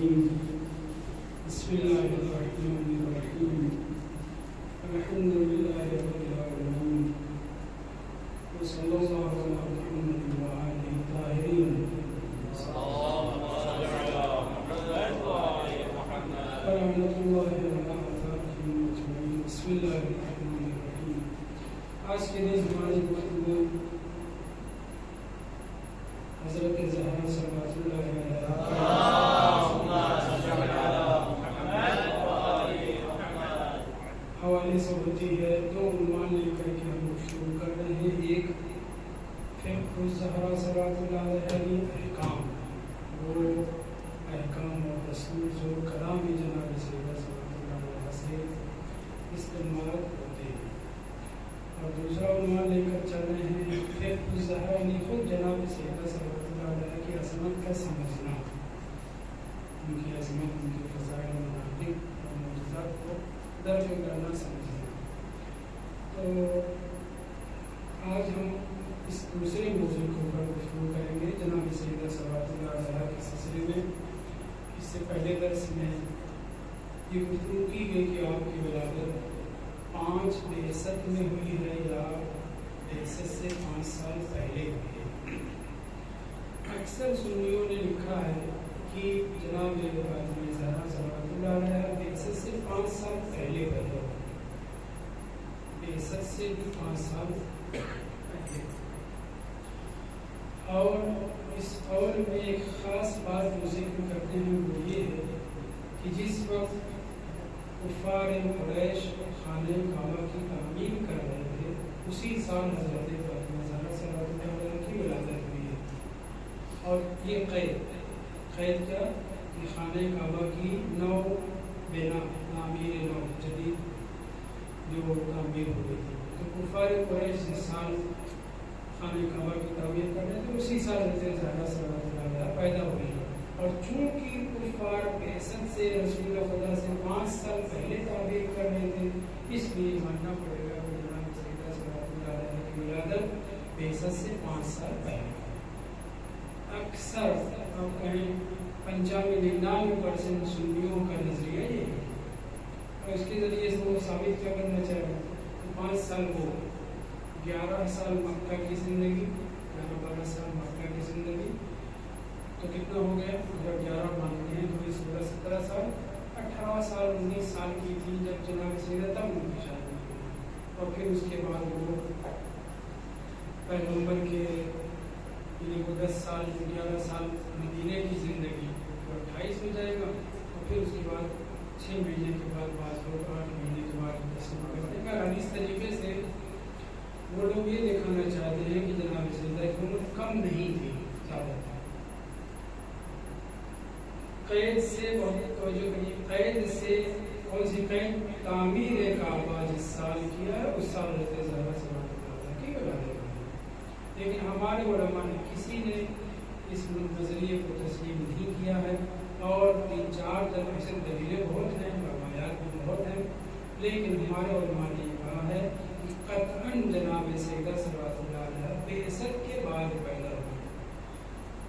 الرجيم بسم الله الرحمن الرحيم الحمد لله رب العالمين وصلى الله على محمد وآله الطاهرين ورحمة الله وبركاته أجمعين. بسم الله الرحمن الرحيم. آج کے دن ہماری گفتگو حضرت زہرا صلوات اللہ علیہا حوالے سے ہوتی ہے. دو عنوان لے کر کے ہم شروع کر رہے ہیں. ایک فقہ الزہرا صلوات اللہ علیہا کی احکام، وہ احکام اور رسول جو کلام جناب سیدہ صلوات اللہ علیہا سے استعمال ہوتے ہیں. اور دوسرا عنوان لے کر چل رہے ہیں فقہ الزہرا، یعنی خود جناب سیدہ صلوات اللہ علیہا کی عظمت کا سمجھنا، ان کی عظمت، ان کے فضائل و مناقب اور معجزات کو درج کرنا، سمجھنا. تو آج ہم اس دوسرے موضوع کے اوپر گفتگو کریں گے جناب سیدہ صلوات اللہ علیہا کے سلسلے میں. اس سے پہلے درس میں یہ گفتگو کی گئی کہ آپ کی ولادت 5 بعثت میں ہوئی ہے یا بعثت سے 5 سال پہلے ہوئی ہے. اکثر سنیوں نے لکھا ہے کہ جناب زہرا صلوات اللہ علیہا بعثت سے 5 سال پہلے پیدا ہوئی، بعثت سے بھی 5 سال پہلے. اور اس قول میں ایک خاص بات جو ذکر کرتے ہیں وہ یہ ہے کہ جس وقت کفار قریش خانہ کعبہ کی تعمیر کر رہے تھے اسی سال حضرت فاطمہ زہرا صلوات اللہ علیہا کی ولادت ہوئی ہے. اور یہ قید کیا کہ خانہ کعبہ کی نو بنا، تعمیر نو جدید جو تعمیر ہو گئی تھی، تو کفار قریش جس سال خانہ کعبہ کی تعمیر کر رہے تھے اسی سال حضرت زہرا صلوات اللہ علیہا پیدا ہوئی. اور چونکہ کفار بعثت سے رسول خدا سے 5 سال پہلے تعبیر کر رہے تھے، اس لیے ماننا پڑے گا کہ جناب سیدہ صلوات اللہ علیہا کی ولادت بعثت سے 5 سال پہلے. اکثر آپ کہیں 95-99% سنیوں کا نظریہ یہ ہے، اور اس کے ذریعے سے وہ ثابت کیا کرنا چاہ رہے ہیں کہ 5 سال وہ 11 سال مکہ کی زندگی، 11-12 سال مکہ کی زندگی، تو کتنا ہو گیا؟ جب 11 مانتے ہیں تو 16-17 سال، 18 سال 19 سال کی تھی جب جناب سیدہ تب ان کی شادی ہوئی. اور پھر اس کے بعد وہ پیغمبر کے یعنی وہ 10 سال 11 سال مدینے کی زندگی وہ 28 ہو جائے گا. اور پھر اس کے بعد 6 مہینے کے بعد بعض لوگ 8 مہینے کے بعد 10 مہینے کے بعد. اس طریقے سے وہ لوگ یہ دکھانا چاہتے ہیں کہ جناب سیدہ کی عمر کم نہیں تھی، زیادہ تھا. قید سے بہت توجہ کریے، قید سے کون سی قید؟ تعمیر کعبہ جس سال کیا ہے اس سال حضرت زہرا صلوات اللہ علیہا کی ولادت ہوئی. لیکن ہمارے علماء نے کسی نے اس نظریے کو تسلیم نہیں کیا ہے، اور 3-4 دلیلیں بہت ہیں، روایات بھی بہت ہیں، لیکن ہمارے علماء نے یہ کہا ہے کہ قطعاً جناب سیدہ صلوات اللہ علیہا بعثت کے بعد پیدا ہوئی.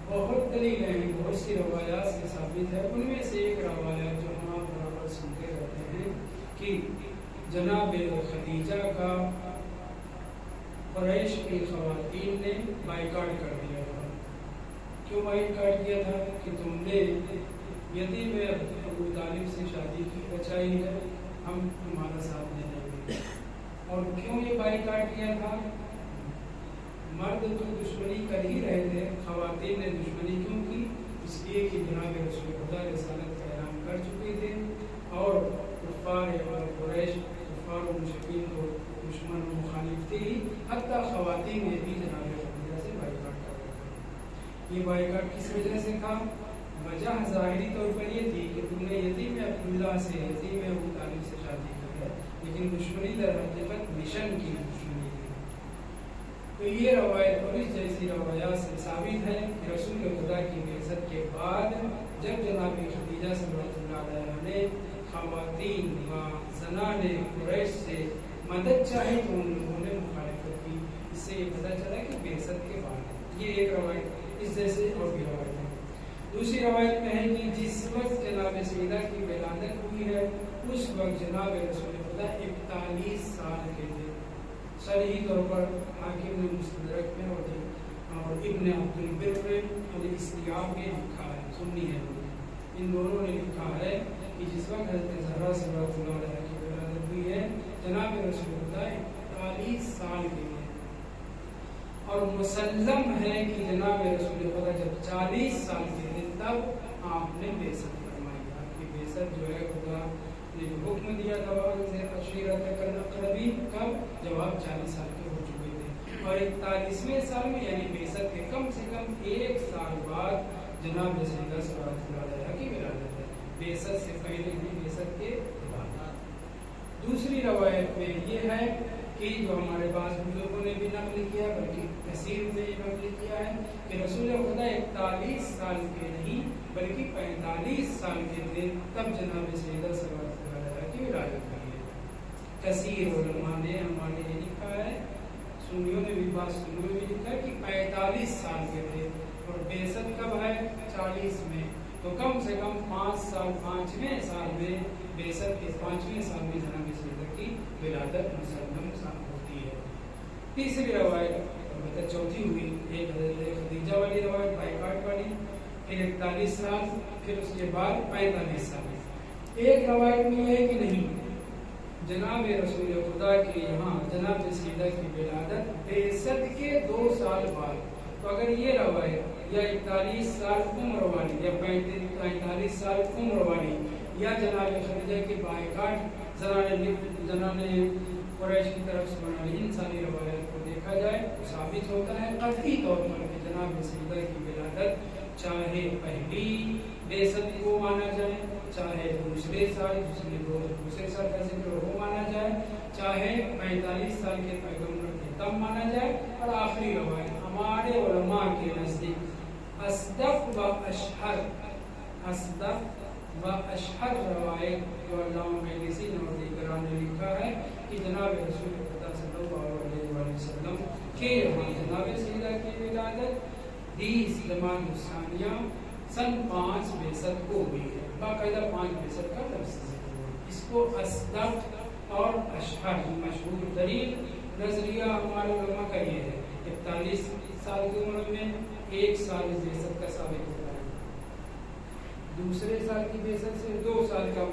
بہت دلیلیں ہیں، بہت سی روایات سے ثابت ہے. ان میں سے ایک روایت جو ہم آپ برابر سنتے رہتے ہیں کہ جناب خدیجہ کا قریش کی خواتین نے بائیکاٹ کر دیا تھا. کیوں بائیکاٹ کیا تھا؟ کہ تم نے یتیم ابو طالب سے شادی کی بچائی ہے، ہم تمہارا ساتھ نہیں دیں گے. اور کیوں یہ بائیکاٹ کیا تھا؟ مرد تو دشمنی کر ہی رہے تھے، خواتین نے دشمنی کیوں کی؟ اس لیے کہ جناب رسول خدا رسالت کا اعلان کر چکے تھے، اور کفار اور قریش کفار و مشرکین کو دشمن و مخالف تھے ہی، حتیٰ خواتین نے بھی جناب خدیجہ سے بائیکاٹ کر رہے تھے. یہ بائیکاٹ کس وجہ سے تھا؟ وجہ ظاہری طور پر یہ تھی کہ تم نے یتیم عبداللہ سے، یتیم ابو طالب سے شادی کی ہے، لیکن دشمنی در حقیقت مشن کی دشمنی تھی. تو یہ روایت اور اس جیسی روایات سے ثابت ہے کہ رسول خدا کی بعثت کے بعد جب جناب خدیجہ صلوات اللہ علیہا نے خواتین و زنان قریش سے مدد چاہی تو ان لوگوں نے مخالفت کی. اس سے یہ پتہ چلا کہ بعثت کے بعد. یہ ایک روایت. اس جیسے اور بھی روایت ہے. دوسری روایت میں ہے کہ جس وقت سیدہ کی ولادت ہوئی ہے اس وقت جناب رسول خدا 41 سال کے تھے. صریح طور پر حاکم نے مستدرک میں اور ابن عبد البر الاستیاب نے لکھا ہے، سنی ہے، ان دونوں نے لکھا ہے کہ جس وقت حضرت زہرا صلی اللہ علیہ کی ولادت ہوئی ہے جناب رسول خدا 41 سال کے تھے. اور مسلم ہے کہ جناب رسول خدا جب 40 سال کے تھے تب آپ نے بعثت فرمائی. آپ کی بعثت جو ہے خدا نے جو حکم دیا تھا عشیرت الاقربین کب جب آپ 40 سال کے ہو چکے تھے. اور 41ویں سال میں یعنی بعثت کے کم سے کم 1 سال بعد جناب سیدہ صلی اللہ علیہ کی ولادت ہے. بعثت سے پہلے نہیں، بعثت کے بعد. دوسری روایت میں یہ ہے کہ جو ہمارے بعض بزرگوں نے بھی نقل کیا بلکہ کثیر نے نقل کیا ہے کہ رسول خدا 41 سال کے نہیں بلکہ 45 سال کے تھے تب جناب سیدہ صلی اللہ علیہ کی ولادت ہوئی ہے. کثیر علماء نے ہمارے لیے لکھا ہے، سنیوں نے بھی بعض سنیوں میں لکھا ہے کہ 45 سال کے تھے اور بعثت کب ہے 40 میں، تو کم سے کم 5 سال 5ویں سال میں بعثت کے 5ویں سال میں جناب سیدہ کی ولادت مسلم ہوتی ہے. تیسری روایت چوتھی ہوئی ایک حضرت خدیجہ والی روایت بائیکاٹ والی، پھر 41 سال، پھر اس کے بعد 45 سال. ایک روایت میں یہ ہے کہ نہیں، جناب رسول خدا کے یہاں جناب سیدہ کی ولادت بعثت کے 2 سال بعد. تو اگر یہ روایت یا 41 سال عمر والی یا 45 سال عمر والی یا جناب خدیجہ کے بائیکاٹ زنانے قریش کی طرف سے بنائی ان ساری روایت کو دیکھا جائے تو ثابت ہوتا ہے قطعی طور پر کہ جناب سیدہ کی ولادت چاہے پہلی بعثت کو مانا جائے، چاہے دوسرے سال دوسرے سال کا ذکر وہ مانا جائے، چاہے 45 سال کے پیغمبر کے تب مانا جائے. اور آخری روایت ہمارے علماء کے نزدیک اصدق و اشہر روایت جو علامہ مجلسی نے اور دیگران نے لکھا ہے کہ جناب رسول خدا صلی اللہ علیہ وسلم کے یہاں جناب سیدہ کی ولادت 20 جمادی الثانیہ سن 5 بعثت کو ہوئی ہے. باقاعدہ 5 بعثت کا لفظ ذکر ہوا. اس کو اصدق اور اشہر مشہور ترین نظریہ ہمارے علماء کا یہ ہے. 41 سال کی عمر میں 1 سال بعثت کا ثابت ہوتا ہے، دوسرے سال کی بعثت سے 2 سال کا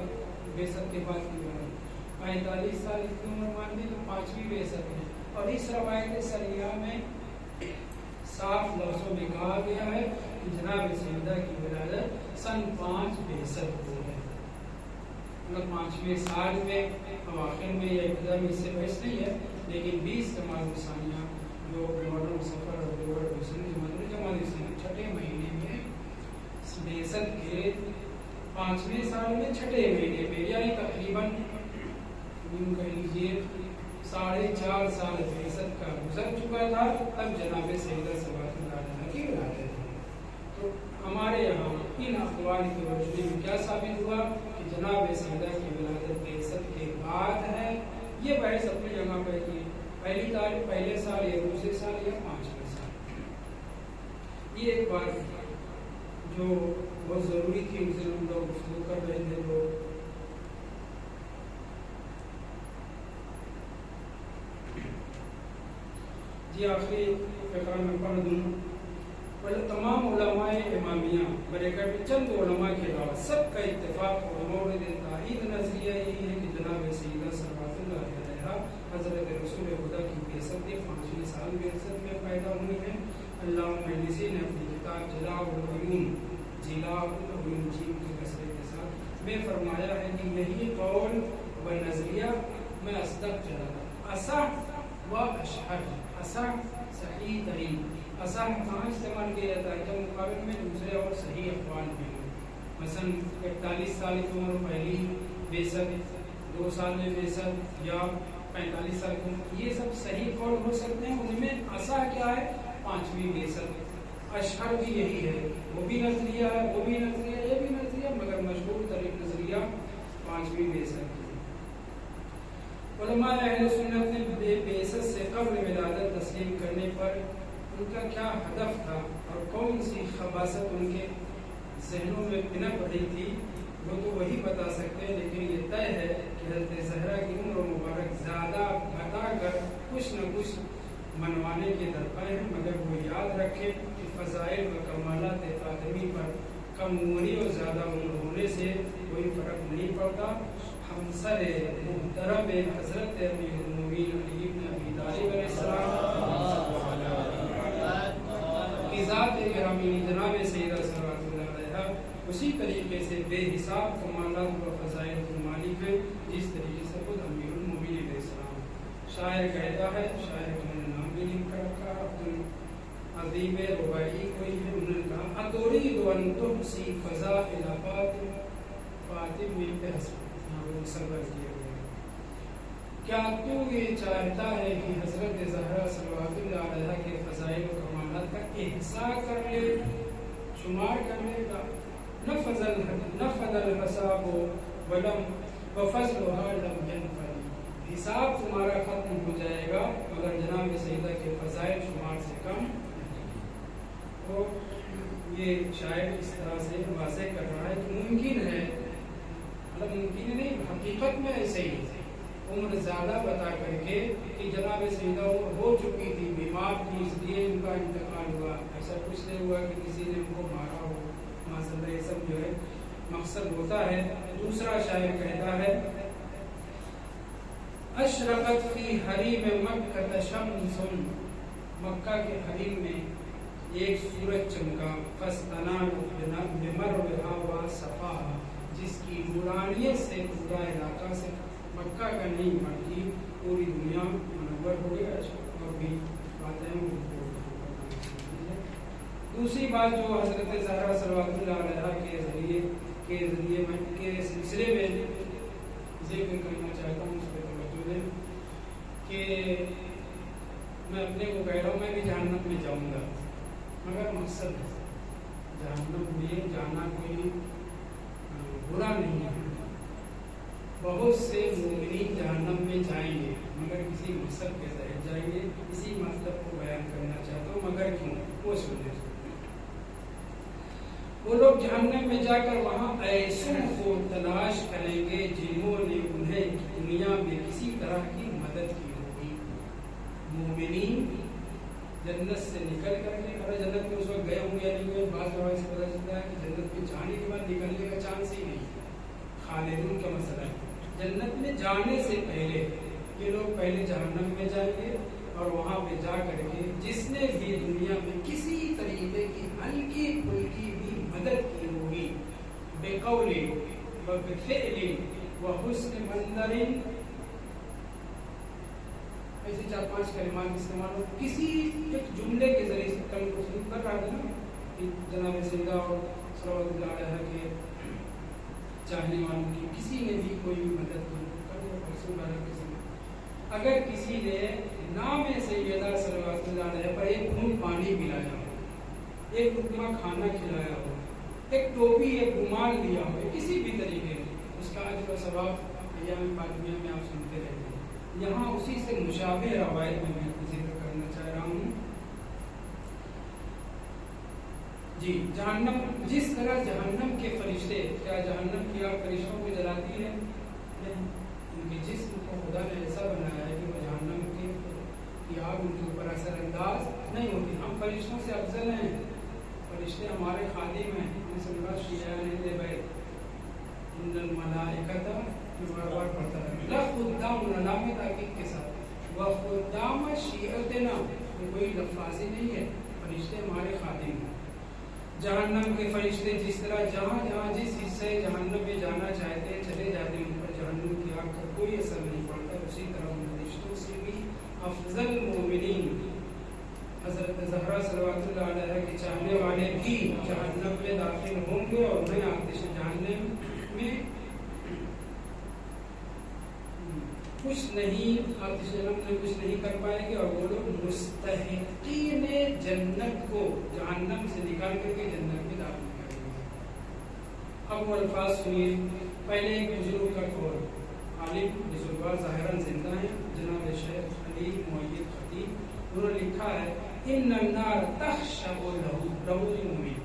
بعثت کے بعد کی عمر، 45 سال کی عمر مان لی تو 5ویں بعثت ہے. اور اس روایت سریہ میں صاف لفظوں میں کہا گیا ہے کہ جناب سیدہ کی ولادت سن 5 بعثت کو ہے. مطلب 5ویں سال میں اواخر میں یا ابتدا میں اس سے بحث نہیں ہے، لیکن 20 جمادی الثانیہ جو محرم سفر اور جمادی الثانیہ 6 مہینے میں بعثت کے 5ویں سال میں 6 مہینے میں یعنی تقریباً کہہ لیجیے 4.5 سال بعثت کا گزر چکا تھا تب جناب سیدہ صلی اللہ علیہ کی ولادت ہوئی. تو ہمارے یہاں ان اقوال کی روشنی میں کیا ثابت ہوا کہ جناب سیدہ کی ولادت بعثت کے بعد ہے. یہ بحث اپنی جگہ پہ کی پہلی تاریخ پہلے سال یا دوسرے سال یا 5ویں سال. یہ ایک بات جو بہت ضروری تھی ان سے ہم لوگ گفتگو کر رہے تھے. تو جی آخری فقرہ میں پڑھ دوں. تمام علماء امامیہ بریکٹ میں چند علماء کے علاوہ سب کا اتفاق اور مورد تائید نظریہ یہی ہے کہ جناب سیدہ صلوات اللہ علیہا حضرت رسول خدا کی بعثت 5ویں سال بعثت میں پیدا ہوئی ہے. علامہ مجلسی نے اپنی کتاب جلاء العیون جیم کی کثرت کے ساتھ میں فرمایا ہے کہ یہی قول و نظریہ میں اصدق چلا اصح و اشہر. اصح صحیح ترین، اصح کہاں استعمال کیا جاتا ہے جب مقابل میں دوسرے اور صحیح اقوال میں ہو. مثلا 41 سال کی عمر پہلی بعثت، 2 سال میں بعثت یا 45 سال کی عمر، یہ سب صحیح قول ہو سکتے ہیں. ان میں اصح کیا ہے 5ویں بعثت. اشہر بھی یہی ہے، وہ بھی نظریہ ہے، وہ بھی نظریہ، یہ بھی نظریہ، مگر مشہور ترین نظریہ 5ویں بعثت. علماء اہل سنت نے بعثت سے قبل ولادت تسلیم کرنے پر ان کا کیا ہدف تھا اور کون سی خباثت ان کے ذہنوں میں پنپ رہی تھی، وہ تو وہی بتا سکتے ہیں، لیکن یہ طے ہے کہ حضرت زہرا کی عمر مبارک زیادہ بتا کر کچھ نہ کچھ منوانے کے درپے ہیں، مگر وہ یاد رکھے کہ فضائل و کمالات فاطمی پر کم عمری اور زیادہ عمر ہونے سے کوئی فرق نہیں پڑتا۔ ہمسر محترم حضرت امیر المومنین علی بن ابی طالب علیہ السلام کی ذات گرامی جناب سیدہ صلوات اللہ علیہا اسی طریقے سے بے حساب کمالات و فضائل کے مالک ہیں جس طریقے سے خود امیر المومنین علیہ السلام۔ شاعر کہتا ہے، شاعر کا میں نے نام بھی لکھ کر رکھا، عظیم رباعی کوئی ہے، انہوں نے کہا اتريد ان تحصي فضائل فاطم بنت حسن، وہ مصور کیا گیا، کیا تو یہ چاہتا ہے کہ حضرت زہرا صلوات اللہ علیہا کے فضائل و کمالات کا احصاء کر لے، شمار کر لے گا؟ نفذ الحساب ولم وفضلها لم ينفذ، حساب تمہارا ختم ہو جائے گا مگر جناب سیدہ کے فضائل شمار سے کم۔ تو یہ شاعر اس طرح سے واضح کر رہا ہے کہ ممکن ہے، مطلب ممکن نہیں، حقیقت میں ایسے ہی عمر زیادہ بتا کر کے کہ جناب سیدہ عمر ہو چکی تھی، بیمار تھی، اس لیے ان کا انتقال ہوا، ایسا کچھ نہیں ہوا کہ کسی نے ان کو مارا ہو، ماشاءاللہ یہ سب جو ہے مقصد ہوتا ہے۔ دوسرا شاعر کہتا ہے اشرقت فی حریم مکہ شمس، مکہ کے حریم میں ایک سورج چمکا، فاستنار بمروها وصفاها، جس کی نورانیت سے پورا علاقہ سے مکہ کا نہیں بلکہ پوری دنیا منور ہو گیا، اور بھی باتیں ہیں۔ دوسری بات جو حضرت زہرا صلوات اللہ علیہا کے ذریعے میں کے سلسلے میں ذکر کرنا چاہتا ہوں، اس پہ توجہ دیں کہ میں اپنے کو کہہ رہا ہوں میں بھی جہنم میں جاؤں گا، مگر مقصد جہنم میں جانا کوئی برا نہیں ہے، بہت سے مومنین جہنم میں جائیں گے مگر کسی مقصد کے تحت جائیں گے، اسی مطلب کو بیان کرنا چاہتا ہوں، مگر کیوں وہ سمجھے۔ وہ لوگ جہنم میں جا کر وہاں ایسوں کو تلاش کریں گے جنہوں نے انہیں دنیا میں کسی طرح کی مدد کی ہوگی۔ مومنین جنت سے نکل کر کے، اگر جنت میں اس وقت گئے ہوں یا نہیں گئے، بعض لوگوں سے پتہ چلتا ہے کہ جنت میں جانے کے بعد نکلنے کا چانس ہی نہیں، خالدون کا مسئلہ ہے۔ جنت میں جانے سے پہلے یہ لوگ پہلے جہنم میں جائیں گے اور وہاں پہ جا کر کے جس نے بھی دنیا میں کسی طریقے کی ہلکی پھلکی بھی مدد کی ہوگی، بقول و بفعل و حسن منظر، ایسے 4-5 کلمات استعمال ہو، کسی ایک جملے کے ذریعے سے کل کو شروع کر رہا تھا نا کہ جناب سیدہ اور صلوات اللہ علیہ کے چاہنے والوں کی کسی نے بھی کوئی مدد کی، اگر کسی نے نام سیدہ صلوات اللہ علیہ پر ایک گھونٹ پانی پلایا ہو، ایک لقمہ کھانا کھلایا ہو، ایک ٹوپی ایک رومال دیا ہو، کسی بھی طریقے سے اس کا اجر و ثواب ایام فاطمیہ میں آپ سنتے رہتے ہیں۔ یہاں اسی سے مشابہ روایت میں ذکر کرنا چاہ رہا ہوں۔ جی جہنم، جس طرح جہنم کے فرشتے، کیا جہنم کی آگ فرشتوں کو جلاتی ہے؟ ان کے جسم کو خدا نے ایسا بنایا ہے کہ وہ جہنم کی آگ ان کے اوپر اثر انداز نہیں ہوتی۔ ہم فرشتوں سے افضل ہیں، فرشتے ہمارے خادم ہیں، ہم سے بڑا شیعہ نہیں بھائی، ان الملائکۃ بار بار پڑھتا ہے لخدام نام تاکید کے ساتھ، وخدام شیعتنا، کوئی لفظی نہیں ہے، فرشتے ہمارے خادم ہیں۔ جہنم کے فرشتے جس طرح جہاں جہاں جس حصے جہنم میں جانا چاہتے ہیں چلے جاتے ہیں، ان پر جہنم کی آگ کا کوئی اثر نہیں پڑتا، اسی طرح ان فرشتوں سے بھی افضل مومنین حضرت زہرا صلوات اللہ علیہ کے چاہنے والے بھی جہنم میں داخل ہوں گے اور انہیں آتش جہنم میں کچھ نہیں، آتش جہنم میں کچھ نہیں کر پائیں گے، اور وہ لوگ مستحقین جنت کو جہنم سے نکال کر کے جنت میں داخل کریں گے۔ اب وہ الفاظ سنیے، پہلے ایک بزرگ کا قول، عالم بزرگوار ظاہراً زندہ ہیں، جناب شیخ علی معید خطیب، انہوں نے لکھا ہے ان النار تخشب لہو المؤمن،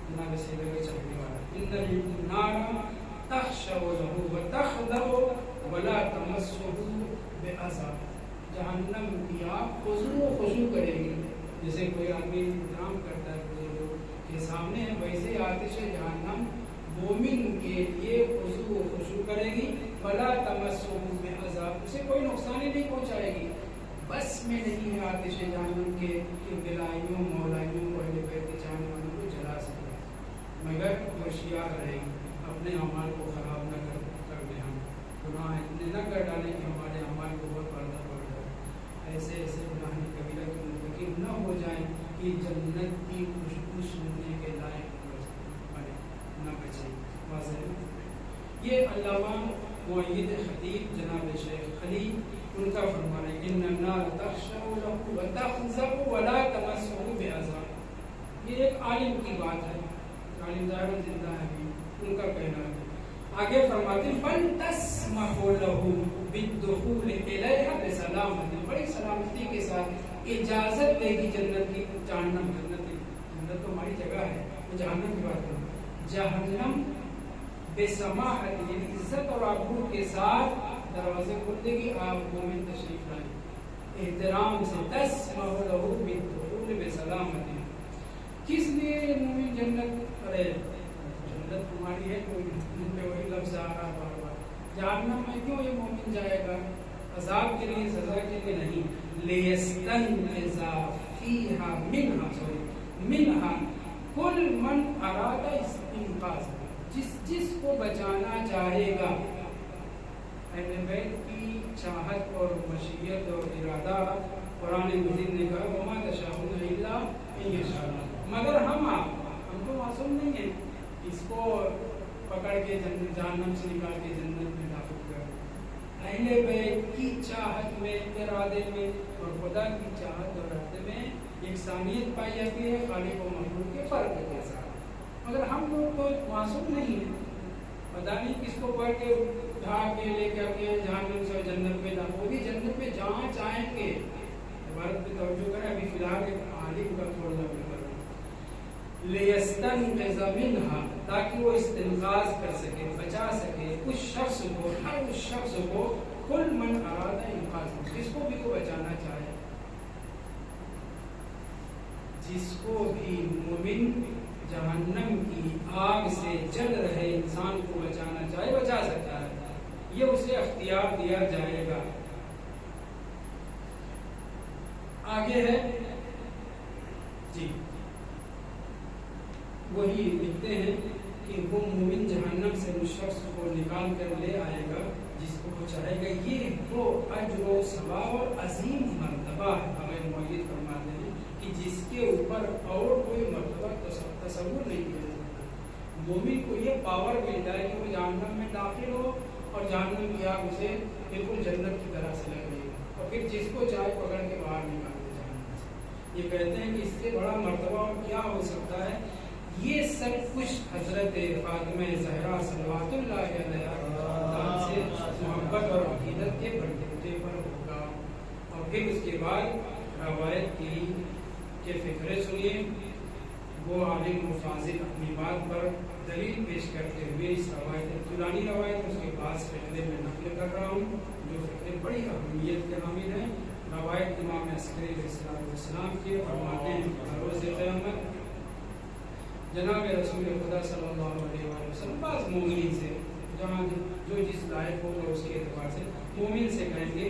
جناب سیدہ کے چاہنے والا، ان النار سا جہنم کی آگ خضوع و خشوع کرے گی. جیسے کوئی آدمی احترام کرتا ہے بزرگوں کے سامنے، ویسے آتش جہنم مومن کے لیے خضوع و خشوع کرے گی. ولا تمسہ بعذاب، اسے کوئی نقصان ہی نہیں پہنچائے گی. بس میں نہیں ہے آتش جہنم کے بلائیوں مولائیوں کو اہل بیت کے چاہنے والوں کو جلا سکے، مگر ہوشیار رہے گی اپنے اعمال کو خراب نہ کر دیں، ہم گناہ اتنے نہ کر ڈالیں کہ ہمارے اعمال کو بہت پردہ پڑ جائے. ایسے ایسے گناہ کبیرہ کے مرتکب نہ ہو جائیں کہ جنت کی خوشبو سننے کے لائق نہ بچیں. واضح یہ علامہ معید خطیب جناب شیخ خلیل ان کا فرمان ہے ان النار تخشع له وتخزع ولا تمسه بعذاب. یہ ایک عالم کی بات ہے، عالم ظاہر زندہ ہے بھی، ان کا کہنا ہے. آگے فرماتے ہیں بل تسمح له بالدخول الیہا بسلامۃ، بڑی سلامتی کے ساتھ اجازت دے گی جنت کی. جہنم جنت تو ہماری جگہ ہے، جہنم کی بات کروں. جہنم بسماحت یعنی عزت اور آبرو کے ساتھ دروازے کھول دے گی، آپ مومن تشریف لائیں احترام سے. تسمح له بالدخول بسلامۃ، کس لیے مومن جنت، ارے جنت تمہاری ہے، کوئی منہ پہ وہی لفظ آ رہا بار بار. جہنم میں کیوں یہ مومن جائے گا؟ عذاب کے لیے، سزا کے لیے نہیں. لیستنقذ فیہا منہا کل من اراد استنقاذ، جس کو بچانا چاہے گا. اہل بیت کی چاہت اور مشیت اور ارادہ قرآن مجید نے کہا وما تشاءون الا ان یشاء اللہ، مگر ہم تو معصوم نہیں ہیں، اس کو پکڑ کے جہنم سے نکال کے جنت میں داخل کر. اہل بیت کی چاہت میں، ارادے میں اور خدا کی چاہت اور ارادے میں یکسانیت پائی جاتی ہے خالق و مخلوق کے فرق کے ساتھ. مگر ہم لوگ تو معصوم نہیں ہیں، پتہ نہیں کس کو پڑھ کے اٹھا کے لے کے آگے جہنم سے جنت میں داخل، وہ بھی جنت میں جہاں چاہیں گے. عبارت پہ توجہ کریں، ابھی فی الحال ایک عالم کا تھوڑا سا کر رہا ہوں. لیستنقذ منہا، تاکہ وہ استنقاذ کر سکے، بچا سکے اس شخص کو، ہر اس شخص کو، کل من اراد انقاذ، جس کو بھی کو بچانا چاہے، جس کو بھی مومن جہنم کی آگ سے جل رہے انسان کو بچانا چاہے بچا سکتا ہے. یہ اسے اختیار دیا جائے گا. آگے ہے جی، وہی لکھتے ہیں کہ وہ مومن جہنم سے اس شخص کو نکال کر لے آئے گا جس کو وہ چاہے گا. یہ وہ اجر و ثواب اور عظیم مرتبہ ہے. ہمیں معید فرماتے ہیں کہ جس کے اوپر اور کوئی مرتبہ تصور نہیں کیا جا سکتا. مومن کو یہ پاور مل جائے کہ وہ جہنم میں داخل ہو اور جہنم کی آگ اسے بالکل جنت کی طرح سے لگ رہی ہے، اور پھر جس کو چاہے پکڑ کے باہر نکال دے جہنم سے. یہ کہتے ہیں کہ اس سے بڑا مرتبہ اور کیا ہو سکتا ہے. یہ سب کچھ حضرت فاطمہ زہرا صلوات اللہ علیہا سے محبت اور عقیدت کے بلبوتے پر ہوگا. اور پھر اس کے بعد روایت کی کہ فکرے سنیے. وہ عالم و فاضل اپنی بات پر دلیل پیش کرتے ہوئے اس روایت طولانی روایت اس کے پاس فکرے میں نقل کر رہا ہوں، جو فکرے بڑی اہمیت کے حامل ہیں. روایت امام عسکری علیہ السلام کے فرماتے ہیں روز قیامت جناب رسول خدا صلی اللہ علیہ وسلم بعض مومنین سے، جہاں جو جس لائق ہوگا اس کے اعتبار سے مومن سے کہیں گے،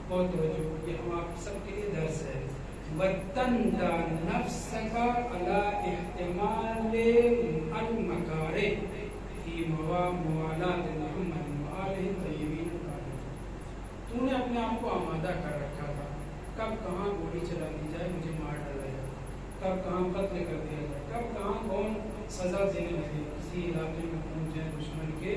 بہت توجہ، یہ ہم آپ سب کے لیے درس ہے. وَتَنْدَ نَفْسَكَ عَلَىٰ احتمال الْمَكَارِهِ فِي مُوَالَاةِ مُحَمَّدٍ وَآلِهِ الطَّيِّبِينَ الطاہرین. تو نے اپنے آپ کو آمادہ کر رکھا تھا، کب کہاں گولی چلا دی جائے مجھے مار ڈالا جائے، کب کہاں قتل کر دیا جائے، کب کہاں کون سزا دینے لگے کسی علاقے میں پہنچ جائے دشمن کے.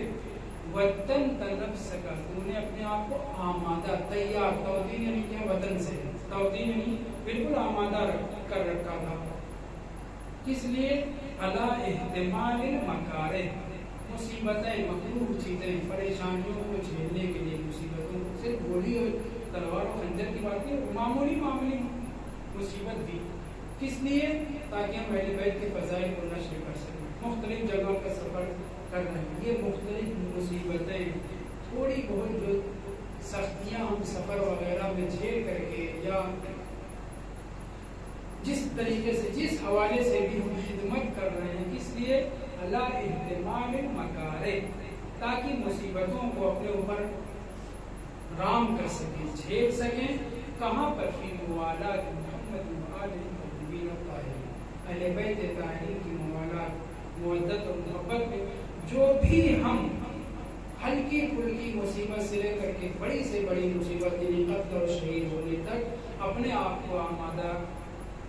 وَتَنْدَ نَفْسَكَ، تو نے اپنے آپ کو آمادہ، تیار، توطین یعنی کیا، وطن سے توطین یعنی بالکل آمادہ کر رکھا تھا. کس لیے؟ علی احتمال المکارہ، مصیبتیں، مکروہ چیزیں، پریشانیوں کو جھیلنے کے لیے، مصیبتوں کو، صرف گولی اور تلوار و خنجر کی بات نہیں، معمولی مصیبت بھی. کس لیے؟ تاکہ ہم اہل بیت کے فضائل کو نشر کر سکیں، مختلف جگہوں کا سفر کرنا ہے. یہ مختلف مصیبتیں تھوڑی بہت جو سختیاں ہم سفر وغیرہ میں جھیل کر کے یا جس طریقے سے جس حوالے سے بھی ہم خدمت کر رہے ہیں، اس لیے اللہ احتمال مکارے، تاکہ مصیبتوں کو اپنے اوپر رام کر سکیں، جھیل سکیں۔ کہاں پر فی موالات محمد وآل المحبین الطاہرین، اہل بیت طاہرین کی موالات، مودت اور محبت میں جو بھی ہم ہلکی پھلکی مصیبت سے لے کر کے بڑی سے بڑی مصیبت یعنی قتل اور شہید ہونے تک اپنے آپ کو آمادہ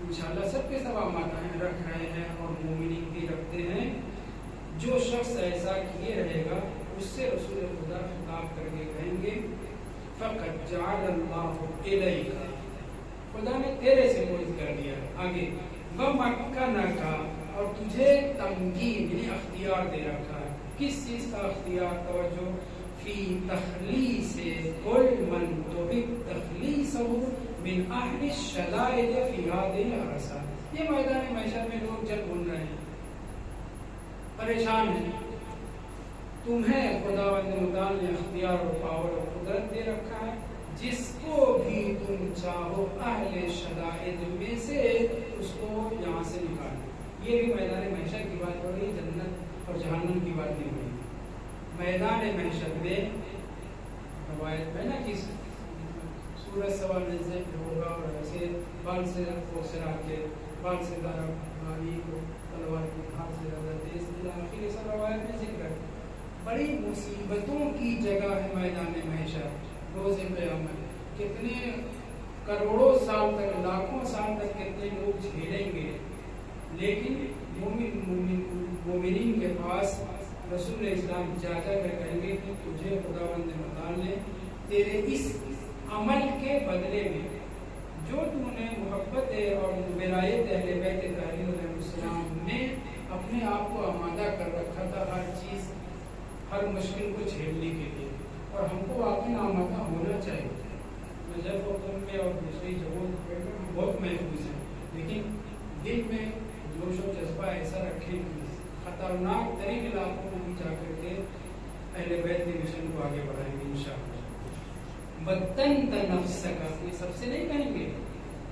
انشاءاللہ سب کے سب آمادہ رکھ رہے ہیں اور مومنین بھی رکھتے ہیں۔ جو شخص ایسا کیے رہے گا اس سے رسول خدا خطاب کر کے کہیں گے فقط جعل اللہ الیک، خدا نے تیرے سے معاذ کر دیا۔ آگے ومکنک، اور تجھے تمکین یعنی اختیار دے رکھا ہے۔ کس چیز کا اختیار؟ توجہ، فی تخلیص کل من تحب تخلیصہ من اہل الشدائد فی هذه العرصات۔ یہ میدان محشر میں لوگ جب بن رہے ہیں، پریشان ہیں، تمہیں خداوند متعال نے اختیار اور پاور اور قدرت دے رکھا ہے، جس کو بھی تم چاہو اہل شدائد میں سے اس کو یہاں سے نکالو۔ یہ بھی میدان محشر کی بات ہو رہی، جنت اور جہنم کی بات نہیں ہو رہی۔ میدان محشر میں روایت میں نا کس سورج سوال سے ہوگا اور ایسے بال سے سرا کے بال سے داری کو تلوار کی دھار سے زیادہ تیز، آخر یہ سب روایت میں ذکر ہے۔ بڑی مصیبتوں کی جگہ ہے میدان محشر، روز قیامت۔ کتنے کروڑوں سال تک، لاکھوں سال تک کتنے لوگ جھیلیں گے، لیکن مومنین کے پاس رسول اسلام جا کر کہیں گے کہ تجھے خداوند متعال نے تیرے اس عمل کے بدلے میں جو تم نے محبت اور ولایت اہل بیت طاہرین علیہ السلام میں اپنے آپ کو آمادہ کر رکھا تھا ہر چیز، ہر مشکل کو جھیلنے کے لیے، اور ہم کو واقعی آمادہ ہونا چاہیے۔ مذہب اور قوم میں اور دوسری جگہوں پر بہت محفوظ ہے، لیکن دل میں جوش و جذبہ ایسا رکھیں کہ خطرناک ترین علاقوں میں بھی جا کر کے اہل بیت کے مشن کو آگے بڑھائیں گے انشاءاللہ۔ وَتَنْتَ نَفْسَكَ، یہ سب سے نہیں کہیں گے،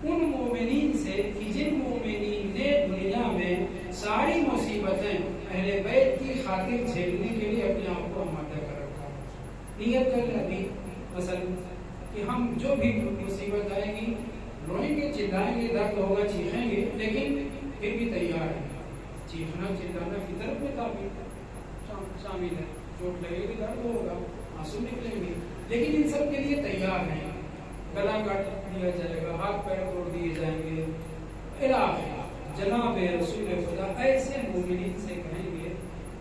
ان مومنین سے کہ جن مومنین نے دنیا میں ساری مصیبتیں اہل بیت کی خاطر جھیلنے کے لیے اپنے آپ کو آمادہ کر رکھا۔ نیت کر لیں ابھی مثلا کہ ہم جو بھی مصیبت آئے گی روئیں گے، چلائیں گے، درد ہوگا، چیخیں گے، لیکن پھر بھی تیار ہے۔ چیخنا چلانا فطرت میں شامل ہے، چوٹ لگے گی، درد ہوگا، آنسو نکلیں گے، لیکن ان سب کے لیے تیار ہیں۔ گلا کاٹ دیا جائے گا، ہاتھ پیر توڑ دیے جائیں گے، الہ جناب رسول خدا ایسے مومنین سے کہیں گے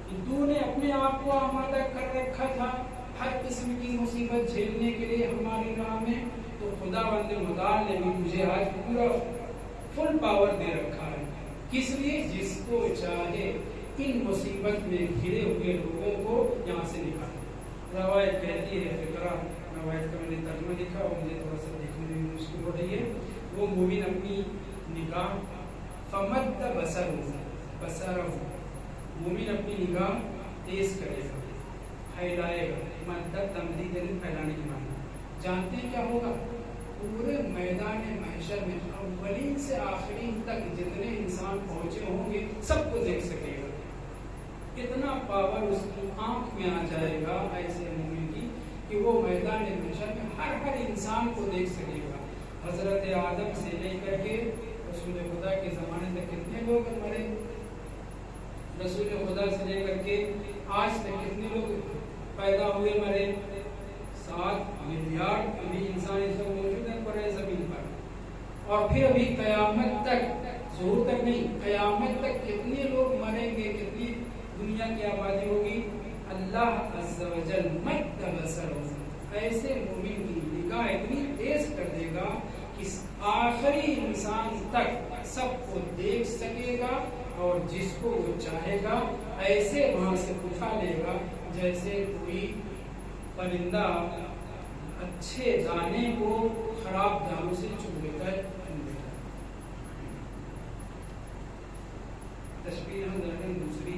کہ تو نے اپنے آپ کو آمادہ کر رکھا تھا ہر قسم کی مصیبت جھیلنے کے لیے ہماری راہ میں، تو خداوند متعال نے بھی تجھے آج پورا فل پاور دے رکھا ہے۔ کس لیے؟ جس کو چاہے ان مصیبت میں گھرے ہوئے لوگوں کو یہاں سے نکالے۔ روایت کہتی ہے، فقرہ روایت کا میں نے ترجمہ لکھا اور مجھے تھوڑا سا دیکھنے میں مشکل ہو رہی ہے۔ وہ مومن اپنی نگاہ فمد بصرہ، مومن اپنی نگاہ تیز کرے گا، پھیلائے گا، مدد تمدید یعنی پھیلانے کی معنی۔ جانتے ہیں کیا ہوگا؟ پورے میدان محشر میں اولین سے آخرین تک جتنے انسان پہنچے ہوں گے سب کو دیکھ سکے گا۔ اتنا پاور اس کی آنکھ میں آ جائے گا ایسے مومن کی کہ وہ میدان محشر میں ہر انسان کو دیکھ سکے گا۔ حضرت آدم سے لے کر کے رسول خدا کے زمانے تک کتنے لوگ مرے، رسول خدا سے لے کر کے آج تک کتنے لوگ پیدا ہوئے مرے، 7 ملیارڈ ابھی انسان اس وقت موجود ہیں پر زمین پر، اور پھر ابھی قیامت تک، ظہور تک نہیں، قیامت تک کتنے لوگ مریں گے، کتنی دنیا کی آبادی ہوگی۔ اللہ عز و جل مد بصرہ، ایسے مومن کی نگاہ اتنی تیز کر دے گا کہ آخری انسان تک سب کو دیکھ سکے گا، اور جس کو وہ چاہے گا ایسے وہاں سے اٹھا لے گا جیسے کوئی پرندہ اچھے دانے کو خراب دانوں سے چن لیتا ہے۔ تشبیہ ہم دوسری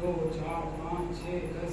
2, 4, 5, 6, 10,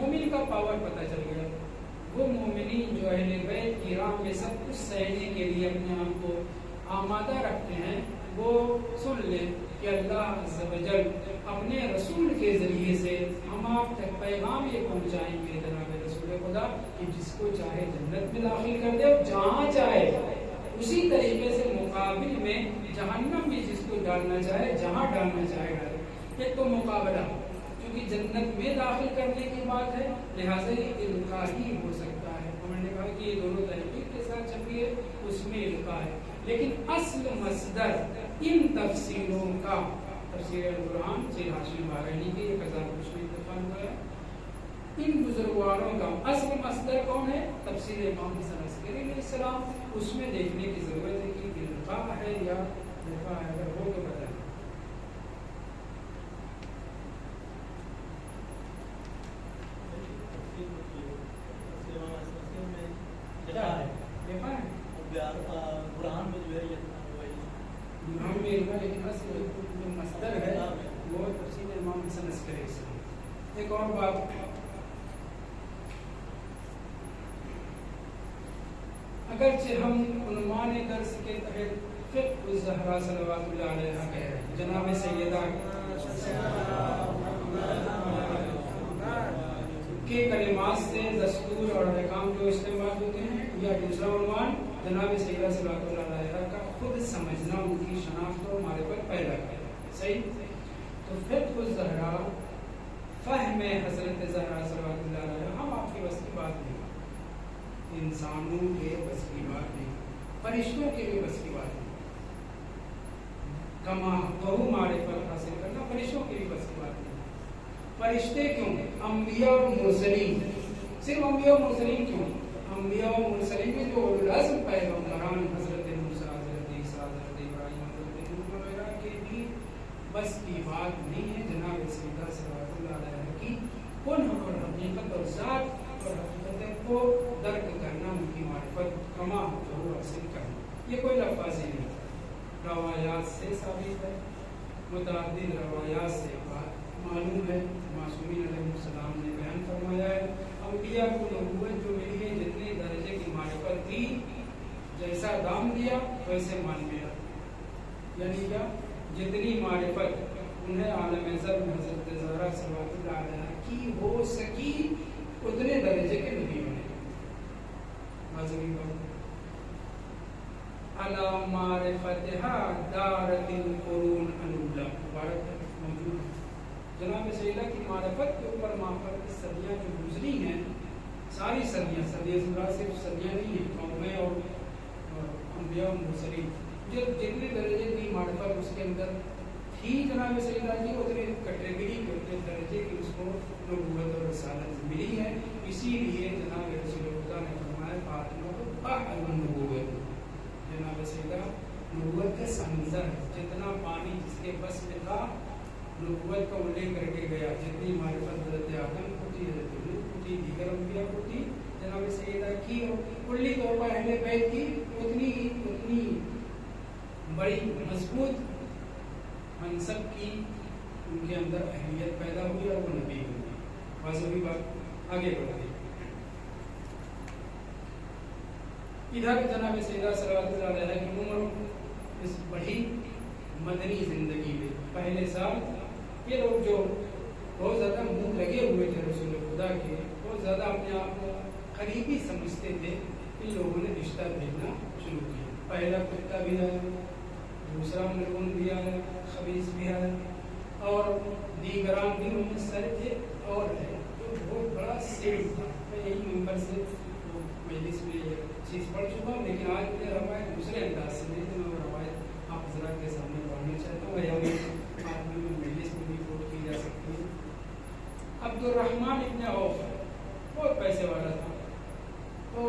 مومن کا پاور پتہ چل گیا. وہ مومنین جو اہل بیت کی راہ میں سب کچھ سہنے کے لیے اپنے آپ کو آمادہ رکھتے ہیں، وہ سن لیں کہ اللہ عز و جل اپنے رسول کے ذریعے سے ہم آپ تک پیغام یہ پہنچائیں گے جناب رسول خدا کہ جس کو چاہے جنت میں داخل کر دے اور جہاں چاہے اسی طریقے سے مقابل میں جہنم میں جس کو ڈالنا چاہے جہاں ڈالنا چاہے ڈالے. ایک تو مقابلہ، کیونکہ جنت میں داخل کرنے کی بات ہے لہٰذا یہ القاء ہی ہو سکتا ہے. ہم نے کہا کہ یہ دونوں طریقے کے ساتھ چھپی ہے، اس میں القاء ہے. لیکن اصل مصدر ان تفسیروں کا تفسیر القرآن سے ہاشمی بحرینی کی 1000 کچھ میں اتفاق ہوا ہے. ان بزرگواروں کا اصل مصدر کون ہے؟ تفسیر امام حسن عسکری علیہ السلام. اس میں دیکھنے کی ضرورت ہے کہ القاء ہے یا القاء ہے، اگر ہو تو بتائیں. قرآن میں جو ہے لیکن اصل جو مصدر ہے وہ تفسیر امام حسن عسکری سے. ایک اور بات، اگرچہ ہم عنوان درس کے تحت فقہ الزہرا صلوات اللہ علیہا کہہ رہے ہیں، جناب سیدہ کے کلمات سے دستور اور احکام جو استعمال ہوتے ہیں، یا دوسرا عنوان جناب سیدہ صلوات اللہ علیہا کا خود سمجھنا، ان کی شناخت اور معرفت پیدا کرنا. صحیح؟ تو فقہ الزہرا، فہم حضرت زہرا صلوات اللہ علیہا ہم آپ کی بس کی بات نہیں، انسانوں کے بس کی بات نہیں، فرشتوں کے بھی بس کی بات نہیں. کما بہو معرفت حاصل کرنا فرشتوں کے بھی بس کی بات نہیں. فرشتے کیوں؟ انبیاء و مرسلین، صرف انبیاء و مرسلین کیوں؟ انبیاء و مرسلین میں جو اولو العزم پیغمبران حضرت موسیٰ، حضرت عیسیٰ، حضرت ابراہیم، حضرت نوح وغیرہ کے بھی بس کی بات نہیں ہے جناب سیدہ صلوات اللہ علیہ کی کنہ اور حقیقت اور ذات اور حقیقت کو درک کرنا، ان کی معرفت کما جو حاصل کرنا. یہ کوئی لفظ ہی نہیں، روایات سے ثابت ہے، متعدد روایات سے بات معلوم ہے. معصومین علیہ السلام نے بیان فرمایا ہے انبیاء کو نبوت جو ملی ہے جتنے درجے کی معرفت تھی، جیسا دام دیا ویسے مان لیا. یعنی کیا؟ جتنی معرفت انہیں عالم ذر حضرت زہرا صلوات اللہ علیہ کی ہو سکی اتنے درجے کے نبی بنے. واضح بات. علی معرفتها دارت القرون الاولی، عبارت موجود ہے. جناب سیدہ کی معرفت کے اوپر معرفت کی صدیاں جو گزری ہیں، ساری صدیاں صرف صدیاں نہیں ہیں، قومیں اور انبیاء و مرسلین جو جتنے درجے کی معرفت اس کے اندر تھی جناب سیدہ کی، اتنے کیٹیگری کے اتنے درجے کی اس کو نبوت اور رسالت ملی ہے. اسی لیے جناب رسول خدا نے فرمایا فاطمہ کو بحر النبوت، جناب سیدہ نبوت کا سمندر، جتنا پانی جس کے بس میں تھا نبوت کا الیکھ کر کے گیا. جتنی معرفت حضرت آدم کو تھی، حضرت نوح کو تھی، دیگر انبیاء کو تھی، جناب سیدہ کی کلی طور پر اہل بیت کی اتنی بڑی مضبوط منصب کی ان کے اندر اہمیت پیدا ہوئی اور وہ نبی ہوئی. واضح بات. آگے بڑھتے ادھر جناب سیدہ صلوات اللہ علیہ کی عمر اس بڑی مدنی زندگی میں پہلے سال یہ لوگ جو بہت زیادہ منہ لگے ہوئے تھے رسول خدا کے، بہت زیادہ اپنے آپ کو قریبی سمجھتے تھے، ان لوگوں نے رشتہ بھیجنا شروع کیا. پہلا کتا بھی آیا، دوسرا ملعون بھی آیا، خبیث بھی آیا، اور دیگران بھی ان میں سر تھے. اور ہے جو بہت بڑا سیل تھا. میں یہی ممبر سے مجلس میں یہ چیز پڑھ چکا ہوں، لیکن آج مجھے روایت دوسرے انداز سے نہیں تھی. میں روایت آپ حضرات کے سامنے پڑھنا چاہتا ہوں، یا میں مجلس میں بھی کوٹ کی جا سکتی ہے. عبد الرحمن ابن عوف بہت پیسے والا تھا، تو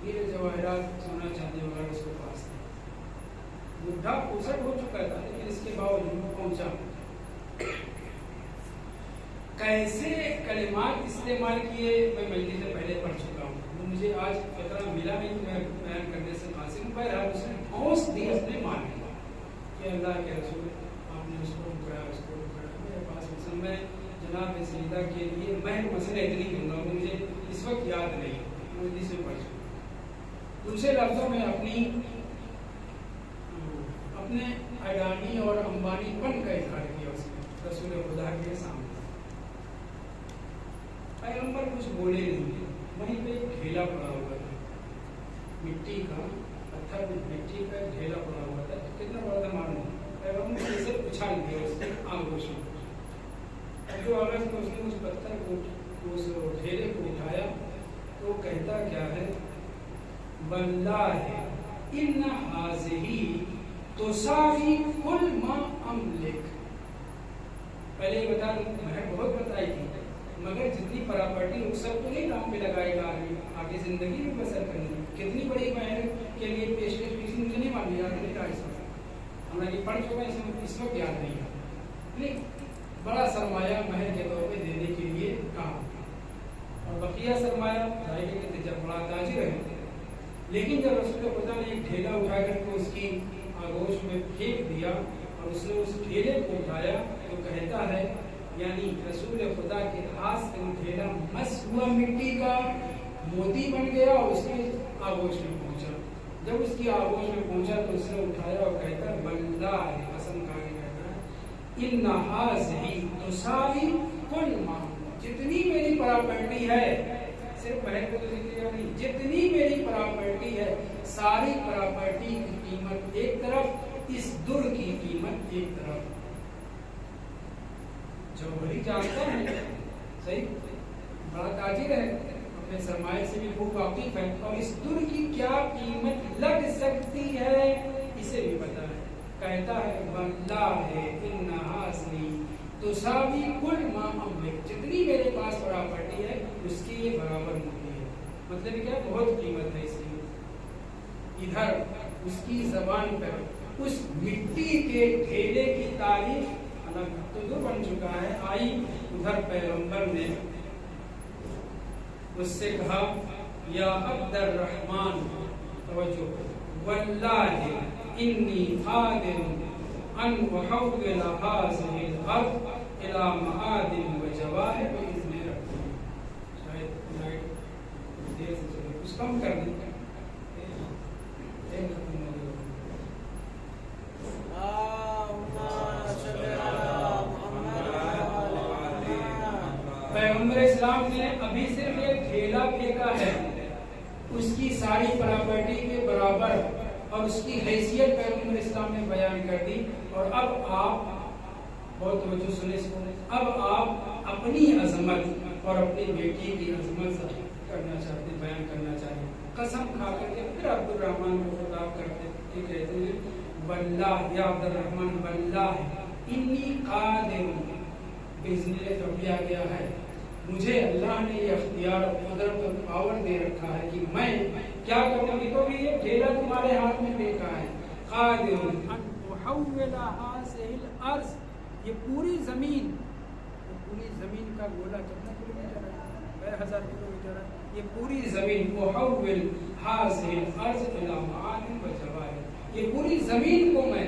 یہ جواہرات سونا چاندی وغیرہ اس کے پاس تھے. بڈھا پوسٹ ہو چکا تھا، لیکن اس کے باوجود وہ پہنچا. کیسے کلمات استعمال کیے میں مجلس سے پہلے پڑھ چکا ہوں، مجھے آج فقرہ ملا نہیں کہ میں بیان کرنے سے قاصر ہوں. بہرحال اس نے ٹھوس دی اپنے مان لیا کہ اللہ کے رسول آپ نے اس کو پکڑا، اس کو پکڑا. میرے پاس میں جناب سیدہ کے لیے میں مسئلہ اتنی دوں گا، مجھے اس وقت یاد نہیں، جلدی سے پڑھ چکا۔ دوسرے لفظوں میں اپنے اڈانی اور امبانی پن کا اظہار کیا اس نے رسول خدا کے سامنے۔ پیغمبر کچھ بولے نہیں، وہیں پہ ایک ڈھیلا پڑا ہوا تھا مٹی کا، پتھر میں مٹی کا ڈھیلا پڑا ہوا تھا، کتنا بڑا تھا معلوم؟ پیغمبر اسے اچھال دیا اس کے آگوش میں، جو آغاز میں اس نے اس پتھر کو، اس ڈھیلے کو اٹھایا تو کہتا کیا ہے؟ واللہ ان ہذہ تساوی کل ما املک۔ پہلے یہ بتا دوں، مہر بہت بتائی تھی، مگر جتنی پراپرٹی وہ سب تو نہیں کام پہ لگائے گا، آگے زندگی میں بسر کرنی، کتنی بڑی مہر کے لیے پیشکش کی مجھے نہیں معلوم، یاد نہیں رہا اس وقت، ہم یہ پڑھ چکے ہیں، اس وقت یاد نہیں ہے، لیکن بڑا سرمایہ مہر کے طور پہ دینے کے لیے کہا، اور بقیہ سرمایہ ظاہر ہے کہ جب بڑا تاجر ہے، لیکن جب رسول خدا نے ایک ڈھیلا اٹھا کر کے اس کی آگوش میں پھینک دیا اور اس نے اس ڈھیلے کو اٹھایا تو کہتا ہے، یعنی رسول خدا کے ہاتھ سے ڈھیلا مس ہوا مٹی کا موتی بن گیا اور اس کی آگوش میں پہنچا۔ جب اس کی آگوش میں پہنچا تو اس نے اٹھایا اور کہتا ہے واللہ، قسم کھا کے کہتا ہے، ان ہذہ تساوی کل ما، جتنی میری پراپرٹی ہے، صرف مہر کو تو ذکر نہیں، جتنی میری پراپرٹی ہے، ساری پراپرٹی کی قیمت ایک طرف، اس در کی قیمت ایک طرف۔ جوہری جانتا ہے، صحیح، بڑا تاجر ہے، اپنے سرمایہ سے بھی خوب واقف ہے، اور اس در کی کیا قیمت لگ سکتی ہے اسے بھی پتا ہے۔ کہتا ہے واللہ ان ہذہ تساوی کل ما املک، جتنی میرے پاس پراپرٹی ہے اس کی یہ برابر ہوتی ہے۔ مطلب کیا؟ بہت قیمت ہے اس کی۔ ادھر اس کی زبان پر اس مٹی کے ڈھیلے کی تعریف الگ تو جو بن چکا ہے آئی، ادھر پیغمبر نے اس سے کہا یا عبد الرحمن، توجہ، واللہ انی قادر ان احول هذه الارض الى معادن وجواہر باذن ربی۔ شاید لائٹ دیر سے چلے، کچھ کم کر دیں، پیغمبر اسلام نے ابھی صرف ایک ڈھیلا پھینکا ہے اس کی ساری پراپرٹی کے برابر، اور اس کی حیثیت پیغمبر اسلام نے بیان کر دی، اور اب آپ بہت توجہ سنے، اب آپ اپنی عظمت اور اپنی بیٹی کی عظمت کرنا چاہتے، بیان کرنا چاہتے، قسم کھا کر کے پھر عبد الرحمن کو خطاب کرتے کہتے ہیں واللہ یا عبد الرحمن واللہ انی قادر، باذن ربی آ گیا ہے، مجھے اللہ نے یہ اختیار اور قدرت اور پاور دے رکھا ہے کہ میں کیا کروں گی، تو بھی یہ ڈھیلا تمہارے ہاتھ میں پھینکا ہے، قادر ان احول هذه الارض، یہ پوری زمین کا گولا کتنا کلومیٹر ہے؟ 1000 کلومیٹر ہے، یہ پوری زمین احول هذه الارض الى معادن وجواہر، یہ پوری زمین کو میں،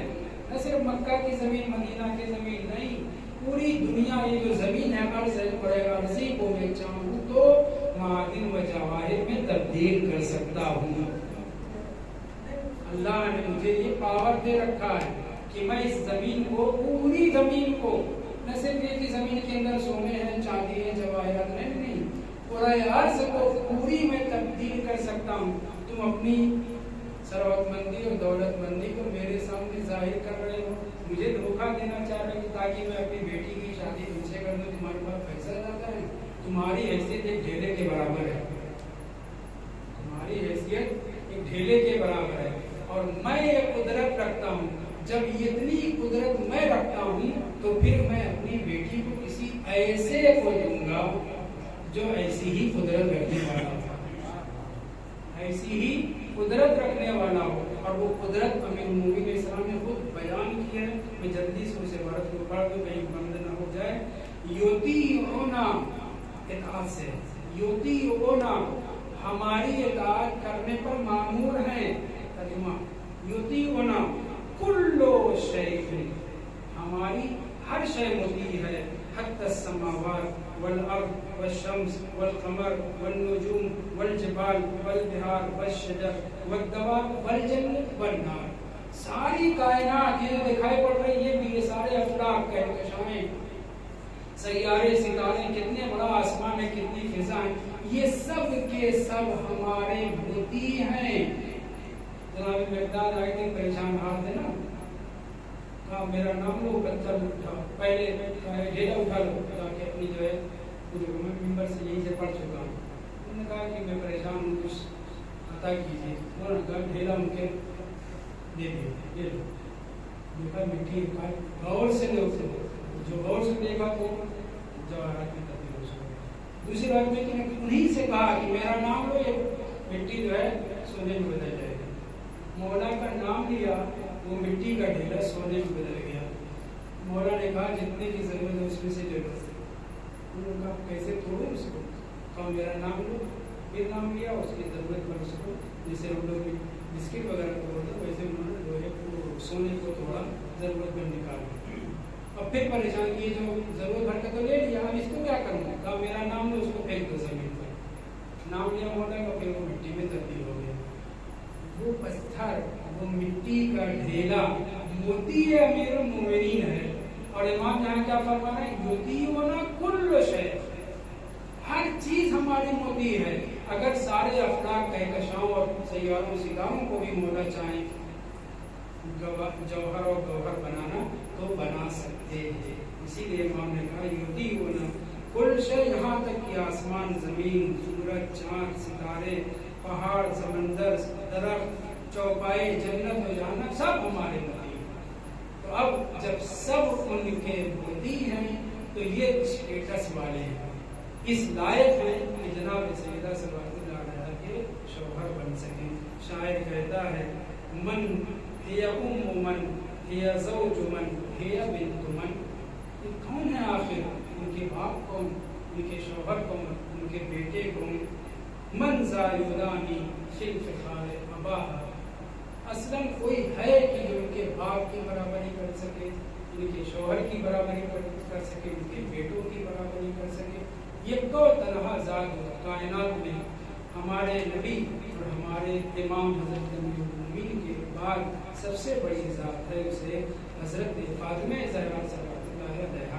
نہ صرف مکہ کی زمین، مدینہ کی زمین نہیں، پوری دنیا یہ جو زمین ہے عرض ہے اور عرضی کو میں چاہوں تو معادن و جواہر میں تبدیل کر سکتا ہوں۔ اللہ نے مجھے یہ پاور دے رکھا ہے کہ میں اس زمین کو، پوری زمین کو، نہ صرف یہ کہ زمین کے اندر سونے ہیں، چاندی ہے، جواہرات نہیں، پورے عرض کو پوری میں تبدیل کر سکتا ہوں۔ تم اپنی ثروت مندی اور دولت مندی کو میرے سامنے ظاہر کر رہے ہو، مجھے دھوکہ دینا چاہ رہے ہو تاکہ میں اپنی بیٹی کی شادی تم سے کر دوں، تمہارے پاس پیسہ زیادہ ہے، تمہاری حیثیت ایک ڈھیلے کے برابر ہے، تمہاری حیثیت ایک ڈھیلے کے برابر ہے، اور میں یہ قدرت رکھتا ہوں، جب اتنی قدرت میں رکھتا ہوں تو پھر میں اپنی بیٹی کو کسی ایسے کو دوں گا جو ایسی ہی قدرت رکھنے والا ہو، ایسی ہی قدرت رکھنے والا ہو، اور وہ قدرت امیر المومنین علیہ السلام نے خود بیان کی ہے۔ میں جلدی سے اسے عبارت کو پڑھ دوں کہیں بند نہ ہو جائے۔ یطیعونا، اطاعت سے، یطیعونا، ہماری اطاعت کرنے پر مامور ہیں، ترجمہ یطیعونا کل شیء، ہماری ہر شے مطیع ہے، حتى السماوات والأرض والشمس والقمر والنجوم والجبال والبحار والشجر والدواب والجنة والنار. ساری کائنات یہ دکھائی پڑ رہی ہے بھی، یہ سارے افلاک کہکشائیں، سیارے، ستارے، کتنے بڑا آسمان ہے، کتنی فضائیں، یہ سب کے سب ہمارے موتی ہیں. جناب مقداد آئے تھے پریشان حال تھے نا، کہا میرا نام لو، پتھر اٹھا، پہلے ڈھیلا اٹھا لو تاکہ اپنی جو ہے میں ممبر سے یہیں سے پڑھ چکا ہوں. انہوں نے کہا کہ میں پریشان ہوں، کچھ عطا کیجیے. انہوں نے کہا ڈھیلا ان کے دے دے لو. دیکھا مٹی غور سے لے اسے، جو غور سے دیکھا تو جواہرات میں تبدیل ہو سکے. دوسری بات میں کہ انہیں سے کہا کہ میرا نام لو، یہ مٹی جو ہے سونے میں بدل جائے گی. مولا کا نام لیا، وہ مٹی کا ڈھیلا سونے میں بدل گیا. مولا نے کہا جتنے کی ضرورت ہے اس میں سے لے لو. انہوں نے کہا کیسے توڑوں اس کو؟ کہا میرا نام لو. پھر نام لیا، اس کی ضرورت پر اس کو جیسے ہم لوگ بسکٹ وغیرہ توڑتے ویسے انہوں نے لوہے کو سونے کو توڑا، ضرورت پر نکالا. اب پھر پریشان کیے، جو ضرورت بھر کا تو لے لیا، اب اس کو کیا کروں؟ کہا میرا نام لو، اس کو پھینک دو زمین پر. نام لیا مولا کا، پھر وہ مٹی میں تبدیل ہو گیا. وہ پتھر، وہ مٹی کا ڈھیلا موتی ہے، امیر المومنین ہے. اور امام یہاں کیا فرما رہے ہیں؟ یوتیونا کل شے، ہر چیز ہماری موتی ہے. اگر سارے افلاک کہکشاؤں اور سیاروں ستاروں کو بھی مولا چاہیں جوہر اور گوہر بنانا تو بنا سکتے ہیں. اسی لیے امام نے کہا یوتیونا کل شے، یہاں تک کہ آسمان، زمین، سورج، چاند، ستارے، پہاڑ، سمندر، درخت، چوپائے، جنت و جہنم سب ہمارے موتی ہیں. تو اب جب سب ان کے موتی ہیں تو یہ اسٹیٹس والے ہیں، اس لائق ہیں کہ جناب سیدہ صلوات اللہ علیہا کے شوہر بن سکیں. شاعر کہتا ہے من ہی ام من ہی زوج من ہی بنت من. یہ کون ہے آخر؟ ان کے باپ کون، ان کے شوہر کون، ان کے بیٹے کون؟ من ذا یدانی فی الفخار اباہا. اصلا کوئی ہے کہ جو ان کے باپ کی برابری کر سکے، ان کے شوہر کی برابری کر سکے، ان کے بیٹوں کی برابری کر سکے؟ یہ تو تنہا ذات کائنات میں ہمارے نبی اور ہمارے امام حضرت امیر المومنین کے بعد سب سے بڑی ذات ہے، اسے حضرت فاطمہ زہرا صلوات اللہ علیہا کہتے ہیں.